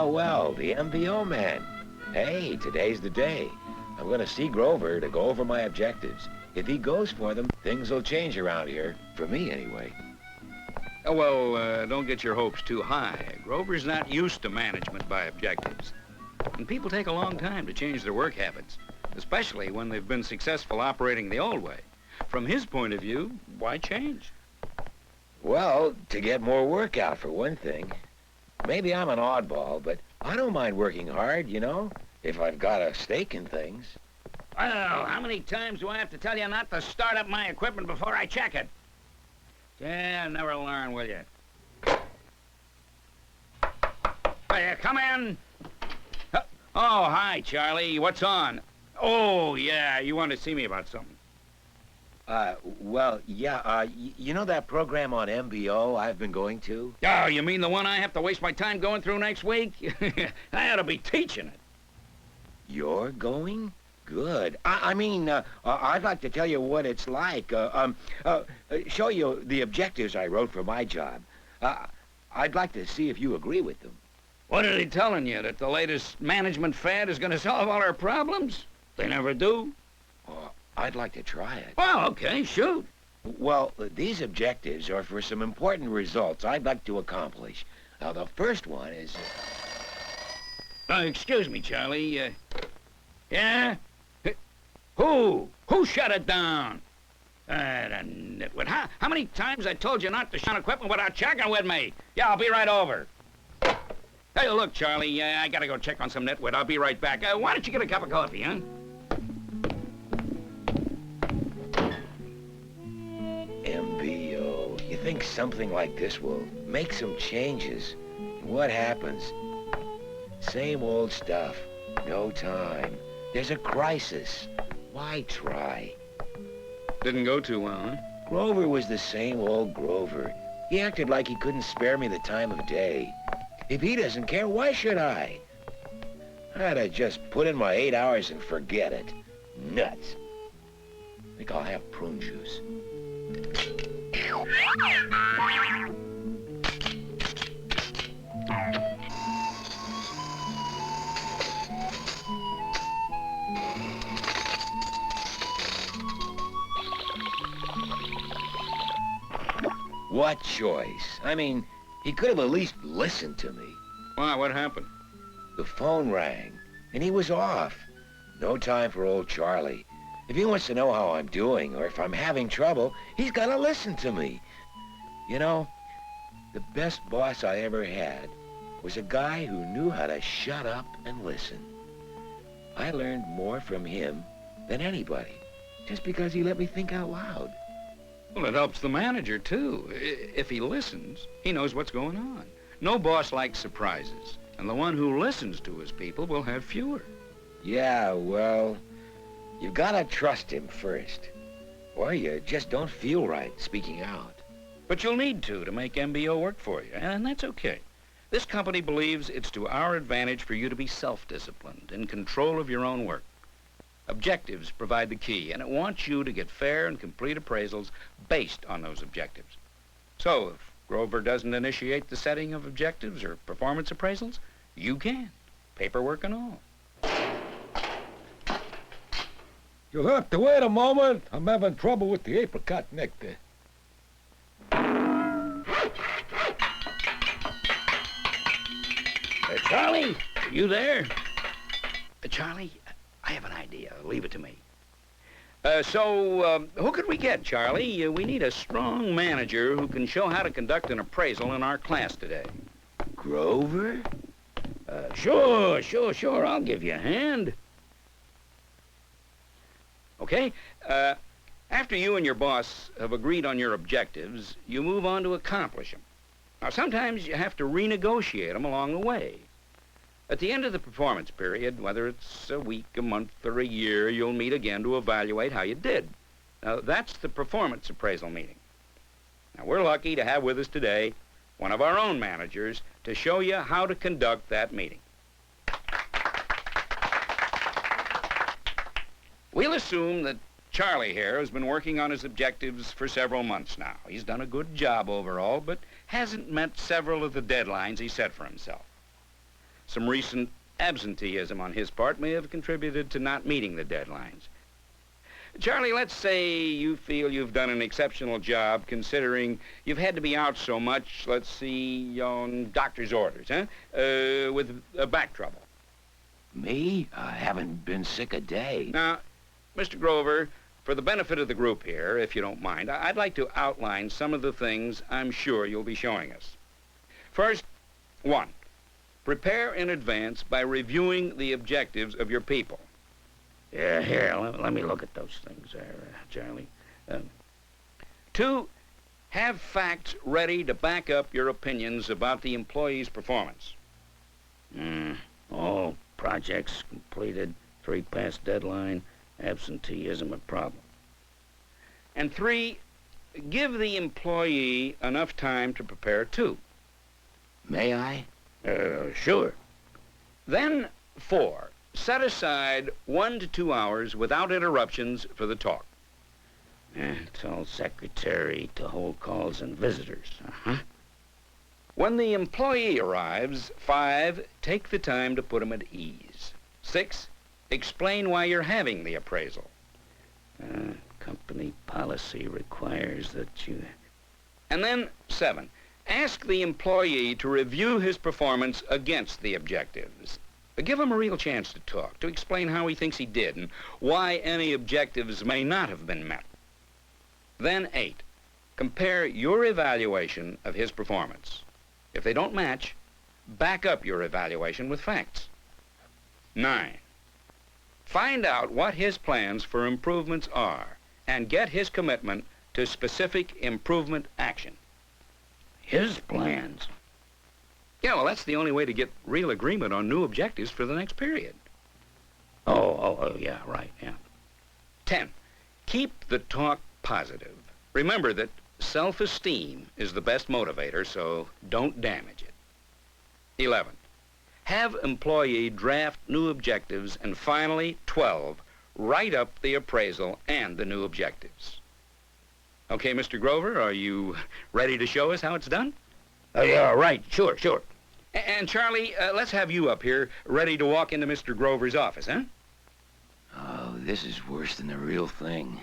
well, the MBO man. Hey, today's the day. I'm gonna see Grover to go over my objectives. If he goes for them, things will change around here. For me, anyway. Oh, well, don't get your hopes too high. Grover's not used to management by objectives. And people take a long time to change their work habits, especially when they've been successful operating the old way. From his point of view, why change? Well, to get more work out, for one thing. Maybe I'm an oddball, but I don't mind working hard, you know, if I've got a stake in things. Well, how many times do I have to tell you not to start up my equipment before I check it? Yeah, never learn, will you? Come in. Oh, hi, Charlie. What's on? Oh, yeah, you want to see me about something. Well, yeah, you know that program on MBO I've been going to? Oh, you mean the one I have to waste my time going through next week? I ought to be teaching it. You're going? Good. I'd like to tell you what it's like. Show you the objectives I wrote for my job. I'd like to see if you agree with them. What are they telling you, that the latest management fad is going to solve all our problems? They never do. I'd like to try it. Well, okay, shoot. Well, these objectives are for some important results I'd like to accomplish. Now, the first one is... excuse me, Charlie. Yeah? Who? Who shut it down? Nitwit. How many times I told you not to shun equipment without checking with me? Yeah, I'll be right over. Hey, look, Charlie, I gotta go check on some nitwit. I'll be right back. Why don't you get a cup of coffee, huh? MBO. You think something like this will make some changes? What happens? Same old stuff. No time. There's a crisis. Why try? Didn't go too well, huh? Grover was the same old Grover. He acted like he couldn't spare me the time of day. If he doesn't care, why should I? I'd have just put in my 8 hours and forget it. Nuts. Think I'll have prune juice. What choice? I mean, he could have at least listened to me. Why, what happened? The phone rang, and he was off. No time for old Charlie. If he wants to know how I'm doing, or if I'm having trouble, he's got to listen to me. You know, the best boss I ever had was a guy who knew how to shut up and listen. I learned more from him than anybody, just because he let me think out loud. Well, it helps the manager, too. If he listens, he knows what's going on. No boss likes surprises, and the one who listens to his people will have fewer. Yeah, well, you've got to trust him first, or you just don't feel right speaking out. But you'll need to make MBO work for you, and that's okay. This company believes it's to our advantage for you to be self-disciplined, in control of your own work. Objectives provide the key, and it wants you to get fair and complete appraisals based on those objectives. So, if Grover doesn't initiate the setting of objectives or performance appraisals, you can, paperwork and all. You'll have to wait a moment. I'm having trouble with the apricot nectar. Charlie, are you there? Charlie, I have an idea. Leave it to me. Who could we get, Charlie? We need a strong manager who can show how to conduct an appraisal in our class today. Grover? Sure. I'll give you a hand. Okay? After you and your boss have agreed on your objectives, you move on to accomplish them. Now, sometimes you have to renegotiate them along the way. At the end of the performance period, whether it's a week, a month, or a year, you'll meet again to evaluate how you did. Now, that's the performance appraisal meeting. Now, we're lucky to have with us today one of our own managers to show you how to conduct that meeting. We'll assume that Charlie here has been working on his objectives for several months now. He's done a good job overall, but hasn't met several of the deadlines he set for himself. some recent absenteeism on his part may have contributed to not meeting the deadlines. Charlie, let's say you feel you've done an exceptional job considering you've had to be out so much, let's see, on doctor's orders, with back trouble. Me? I haven't been sick a day. Now, Mr. Grover, for the benefit of the group here, if you don't mind, I'd like to outline some of the things I'm sure you'll be showing us. First, 1, prepare in advance by reviewing the objectives of your people. Yeah, here, let me look at those things there, Charlie. 2, have facts ready to back up your opinions about the employee's performance. All projects completed, 3 past deadline, absenteeism a problem. And 3, give the employee enough time to prepare too. May I? Sure. Then 4, set aside 1 to 2 hours without interruptions for the talk. Tell secretary to hold calls and visitors. When the employee arrives, 5, take the time to put him at ease. 6, explain why you're having the appraisal. Company policy requires that you... And then 7, ask the employee to review his performance against the objectives. Give him a real chance to talk, to explain how he thinks he did and why any objectives may not have been met. Then 8, compare your evaluation of his performance. If they don't match, back up your evaluation with facts. 9, find out what his plans for improvements are and get his commitment to specific improvement action. His plans? Yeah, well, that's the only way to get real agreement on new objectives for the next period. Oh, yeah, right, yeah. 10, keep the talk positive. Remember that self-esteem is the best motivator, so don't damage it. 11, have employee draft new objectives. And finally, 12, write up the appraisal and the new objectives. Okay, Mr. Grover, are you ready to show us how it's done? Yeah, right, sure. And Charlie, let's have you up here, ready to walk into Mr. Grover's office, huh? Oh, this is worse than the real thing.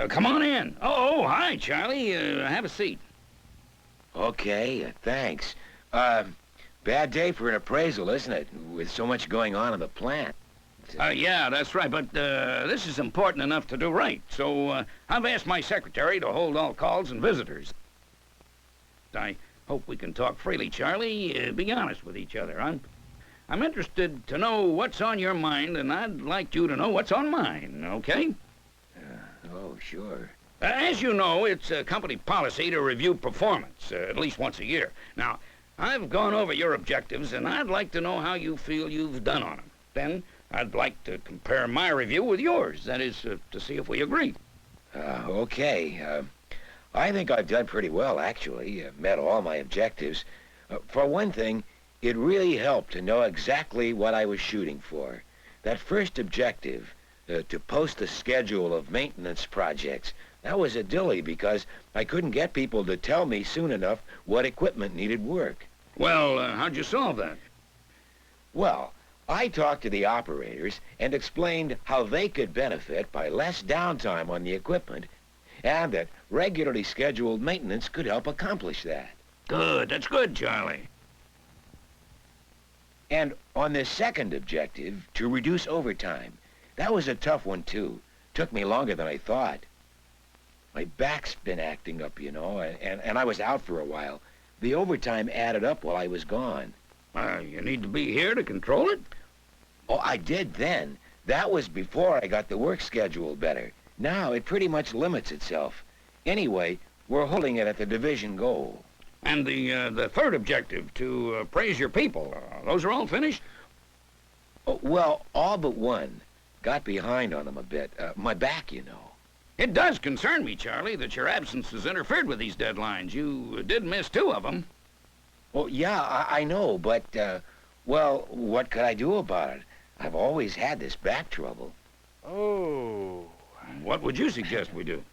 Come on in. Oh, hi, Charlie. Have a seat. Okay, thanks. Bad day for an appraisal, isn't it? With so much going on in the plant. Yeah, that's right, but this is important enough to do right. So I've asked my secretary to hold all calls and visitors. I hope we can talk freely, Charlie. Be honest with each other. I'm interested to know what's on your mind, and I'd like you to know what's on mine, okay? Oh, sure. As you know, it's a company policy to review performance, at least once a year. Now, I've gone over your objectives, and I'd like to know how you feel you've done on them. Then I'd like to compare my review with yours. That is, to see if we agree. Okay. I think I've done pretty well, actually. Met all my objectives. For one thing, it really helped to know exactly what I was shooting for. That first objective, to post a schedule of maintenance projects, that was a dilly because I couldn't get people to tell me soon enough what equipment needed work. Well, how'd you solve that? Well, I talked to the operators and explained how they could benefit by less downtime on the equipment and that regularly scheduled maintenance could help accomplish that. Good, that's good, Charlie. And on this second objective, to reduce overtime, that was a tough one, too. Took me longer than I thought. My back's been acting up, you know, and I was out for a while. The overtime added up while I was gone. You need to be here to control it? Oh, I did then. That was before I got the work schedule better. Now it pretty much limits itself. Anyway, we're holding it at the division goal. And the third objective, to praise your people, those are all finished? Oh, well, all but one. Got behind on them a bit. My back, you know. It does concern me, Charlie, that your absence has interfered with these deadlines. You did miss 2 of them. Well, yeah, I know, but, well, what could I do about it? I've always had this back trouble. Oh. What would you suggest we do?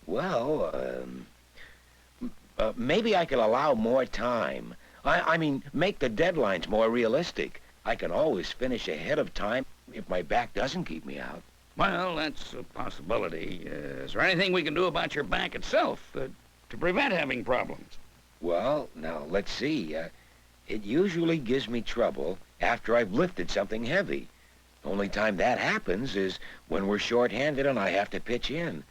Well, maybe I could allow more time I mean, make the deadlines more realistic. I can always finish ahead of time if my back doesn't keep me out. Well, that's a possibility. Is there anything we can do about your back itself to prevent having problems? Well, now, let's see. It usually gives me trouble after I've lifted something heavy. The only time that happens is when we're short-handed and I have to pitch in.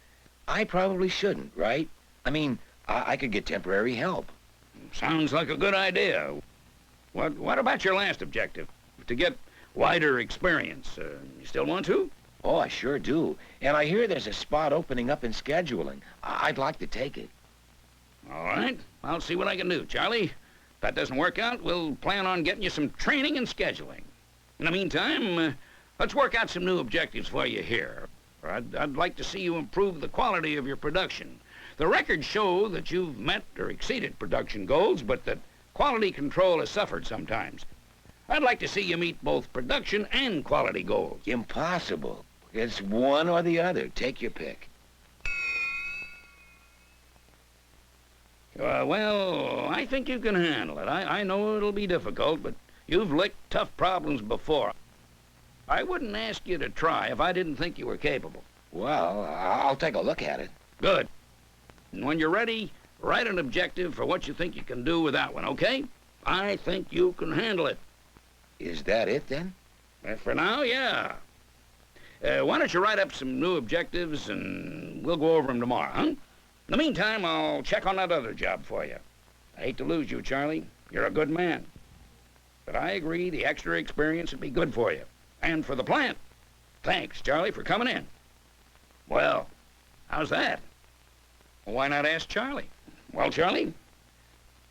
I probably shouldn't, right? I mean, I could get temporary help. Sounds like a good idea. What about your last objective? To get wider experience. You still want to? Oh, I sure do. And I hear there's a spot opening up in scheduling. I'd like to take it. All right. I'll see what I can do, Charlie. If that doesn't work out, we'll plan on getting you some training and scheduling. In the meantime, let's work out some new objectives for you here. I'd like to see you improve the quality of your production. The records show that you've met or exceeded production goals, but that quality control has suffered sometimes. I'd like to see you meet both production and quality goals. Impossible. It's one or the other. Take your pick. Well, I think you can handle it. I know it'll be difficult, but you've licked tough problems before. I wouldn't ask you to try if I didn't think you were capable. Well, I'll take a look at it. Good. And when you're ready, write an objective for what you think you can do with that one, okay? I think you can handle it. Is that it, then? For now, yeah. Why don't you write up some new objectives, and we'll go over them tomorrow, huh? In the meantime, I'll check on that other job for you. I hate to lose you, Charlie. You're a good man. But I agree the extra experience would be good for you. And for the plant. Thanks, Charlie, for coming in. Well, how's that? Well, why not ask Charlie? Well, Charlie?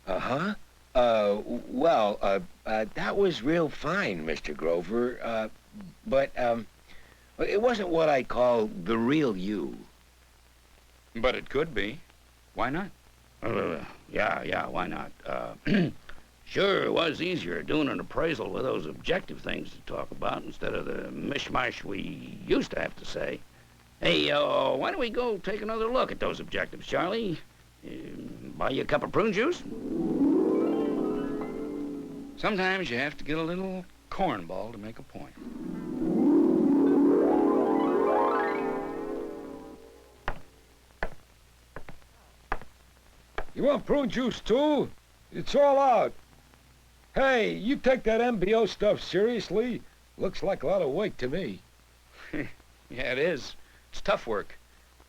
Uh-huh. That was real fine, Mr. Grover. But it wasn't what I call the real you. But it could be. Why not? Yeah, why not? Sure, it was easier doing an appraisal with those objective things to talk about instead of the mishmash we used to have to say. Hey, why don't we go take another look at those objectives, Charlie? Buy you a cup of prune juice? Sometimes you have to get a little cornball to make a point. You want prune juice, too? It's all out. Hey, you take that MBO stuff seriously? Looks like a lot of weight to me. Yeah, it is. It's tough work.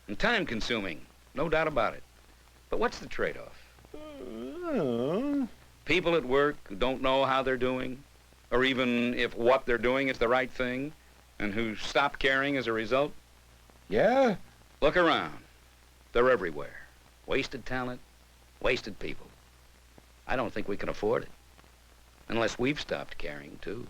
And time-consuming. No doubt about it. But what's the trade-off? People at work who don't know how they're doing, or even if what they're doing is the right thing, and who stop caring as a result. Yeah? Look around. They're everywhere. Wasted talent, wasted people. I don't think we can afford it. Unless we've stopped caring, too.